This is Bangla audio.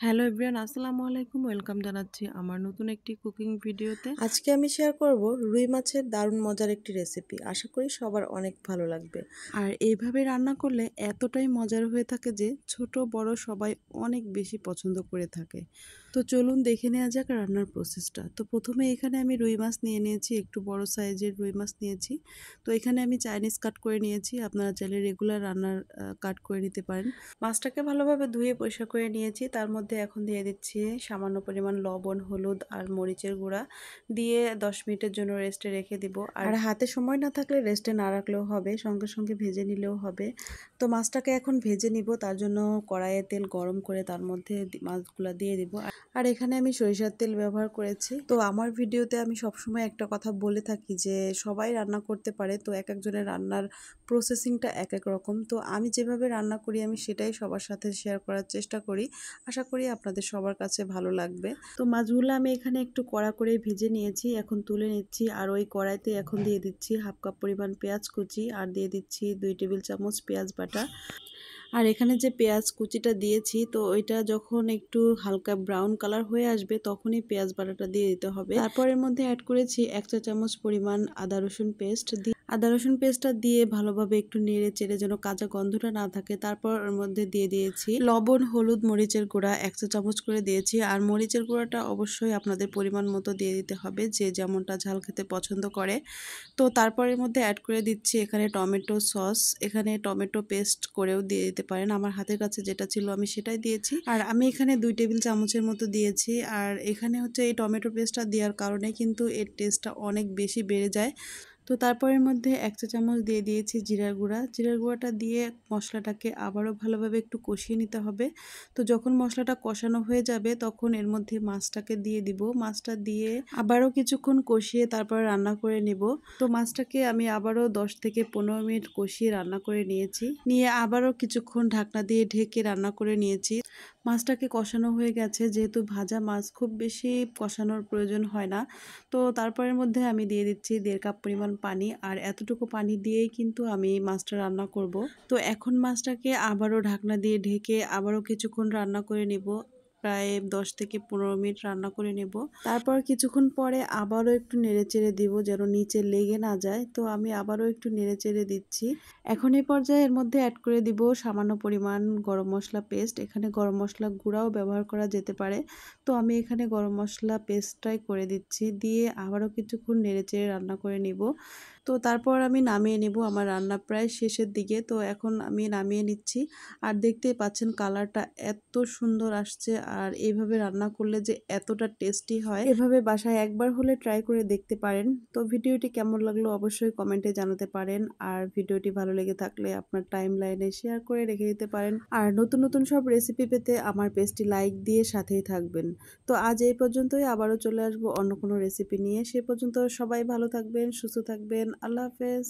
হ্যালো এভরিওয়ান, আসসালামু আলাইকুম। ওয়েলকাম জানাচ্ছি আমার নতুন একটি কুকিং ভিডিওতে। আজকে আমি শেয়ার করব রুই মাছের দারুণ মজার একটি রেসিপি। আশা করি সবার অনেক ভালো লাগবে। আর এইভাবে রান্না করলে এতটাই মজার হয়ে থাকে যে ছোট বড় সবাই অনেক বেশি পছন্দ করে থাকে। তো চলুন দেখে নেওয়া যাক রান্নার প্রসেসটা। তো প্রথমে এখানে আমি রুই মাছ নিয়ে নিয়েছি, একটু বড় সাইজের রুই মাছ নিয়েছি। তো এখানে আমি চাইনিজ কাট করে নিয়েছি, আপনারা চাইলে রেগুলার রান্নার কাট করে নিতে পারেন। মাছটাকে ভালোভাবে ধুয়ে পরিষ্কার করে নিয়েছি। তার মধ্যে এখন দিয়ে দিচ্ছি সামান্য পরিমাণ লবণ, হলুদ আর মরিচের গুঁড়া দিয়ে 10 মিনিটের জন্য রেস্টে রেখে দিব। আর হাতে সময় না থাকলে রেস্টে না রাখলেও হবে, সঙ্গে সঙ্গে ভেজে নিলেও হবে। তো মাছটাকে এখন ভেজে নিব, তার জন্য কড়াইয়ে তেল গরম করে তার মধ্যে মাছগুলা দিয়ে দিব। আর এখানে আমি সরিষার তেল ব্যবহার করেছি। তো আমার ভিডিওতে আমি সবসময় একটা কথা বলে থাকি যে সবাই রান্না করতে পারে, তো এক একজনের রান্নার প্রসেসিংটা এক এক রকম। তো আমি যেভাবে রান্না করি আমি সেটাই সবার সাথে শেয়ার করার চেষ্টা করি। আশা করি আপনাদের সবার কাছে ভালো লাগবে। তো মাছগুলো আমি এখানে একটু কড়া করে ভেজে নিয়েছি, এখন তুলে নিচ্ছি। আর ওই কড়াইতে এখন দিয়ে দিচ্ছি হাফ কাপ পরিমাণ পেঁয়াজ কুচি আর দিয়ে দিচ্ছি 2 টেবিল চামচ পেঁয়াজ বাটা। আর এখানে যে পেঁয়াজ কুচিটা দিয়েছি, তো ওইটা যখন একটু হালকা ব্রাউন কালার হয়ে আসবে তখনই পেঁয়াজ বাটাটা দিয়ে দিতে হবে। তারপর এর মধ্যে অ্যাড করেছি 1 চা চামচ পরিমাণ আদা রসুন পেস্ট। আদা রসুন পেস্টটা দিয়ে ভালোভাবে একটু নেড়ে চেড়ে যেন কাঁচা গন্ধটা না থাকে, তারপর এর মধ্যে দিয়ে দিয়েছি লবণ, হলুদ, মরিচের গুঁড়া 1 চা চামচ করে দিয়েছি। আর মরিচের গুঁড়াটা অবশ্যই আপনাদের পরিমাণ মতো দিয়ে দিতে হবে, যে যেমনটা ঝাল খেতে পছন্দ করে। তো তারপরের মধ্যে অ্যাড করে দিচ্ছি এখানে টমেটো সস। এখানে টমেটো পেস্ট করেও দিয়ে দিতে পারেন, আমার হাতের কাছে যেটা ছিল আমি সেটাই দিয়েছি। আর আমি এখানে 2 টেবিল চামচের মতো দিয়েছি। আর এখানে হচ্ছে এই টমেটো পেস্টটা দেওয়ার কারণে কিন্তু এর টেস্টটা অনেক বেশি বেড়ে যায়। তো তারপরের মধ্যে 1 চা চামচ দিয়ে দিয়েছি জিরার গুঁড়া। জিরার গুঁড়াটা দিয়ে মশলাটাকে আবারও ভালোভাবে একটু কষিয়ে নিতে হবে। তো যখন মশলাটা কষানো হয়ে যাবে তখন এর মধ্যে মাছটাকে দিয়ে দিব। মাছটা দিয়ে আবারও কিছুক্ষণ কষিয়ে তারপর রান্না করে নিব। তো মাছটাকে আমি আবারও 10 থেকে 15 মিনিট কষিয়ে রান্না করে নিয়েছি। নিয়ে আবারও কিছুক্ষণ ঢাকনা দিয়ে ঢেকে রান্না করে নিয়েছি। মাছটাকে কষানো হয়ে গেছে, যেহেতু ভাজা মাছ খুব বেশি কষানোর প্রয়োজন হয় না। তো তারপরের মধ্যে আমি দিয়ে দিচ্ছি 1.5 কাপ পরিমাণ পানি। আর এতটুকু পানি দিয়েই কিন্তু আমি মাছটা রান্না করব। তো এখন মাছটাকে আবারও ঢাকনা দিয়ে ঢেকে আবারও কিছুক্ষণ রান্না করে নিব। প্রায় 10 থেকে 15 মিনিট রান্না করে নেব। তারপর কিছুক্ষণ পরে আবারও একটু নেড়েচেড়ে দিব যেন নিচে লেগে না যায়। তো আমি আবারও একটু নেড়েচেড়ে দিচ্ছি। এখন এই পর্যায়ে এর মধ্যে অ্যাড করে দিব সামান্য পরিমাণ গরম মশলা পেস্ট। এখানে গরম মশলা গুঁড়াও ব্যবহার করা যেতে পারে। তো আমি এখানে গরম মশলা পেস্টটাই করে দিচ্ছি, দিয়ে আবারও কিছুক্ষণ নেড়েচেড়ে রান্না করে নিব। তো তারপর আমি নামিয়ে নেব, আমার রান্না প্রায় শেষের দিকে। তো এখন আমি নামিয়ে নিচ্ছি। আর দেখতেই পাচ্ছেন কালারটা এত সুন্দর আসছে, আর এইভাবে রান্না করলে যে এতটা টেস্টি হয়, এভাবে বাসায় একবার হলে ট্রাই করে দেখতে পারেন। তো ভিডিওটি কেমন লাগলো অবশ্যই কমেন্টে জানাতে পারেন। আর ভিডিওটি ভালো লেগে থাকলে আপনার টাইম লাইনে শেয়ার করে রেখে দিতে পারেন। আর নতুন নতুন সব রেসিপি পেতে আমার পেজটি লাইক দিয়ে সাথেই থাকবেন। তো আজ এই পর্যন্তই, আবারও চলে আসবো অন্য কোনো রেসিপি নিয়ে। সে পর্যন্ত সবাই ভালো থাকবেন, সুস্থ থাকবেন। আল্লাহ হাফেজ।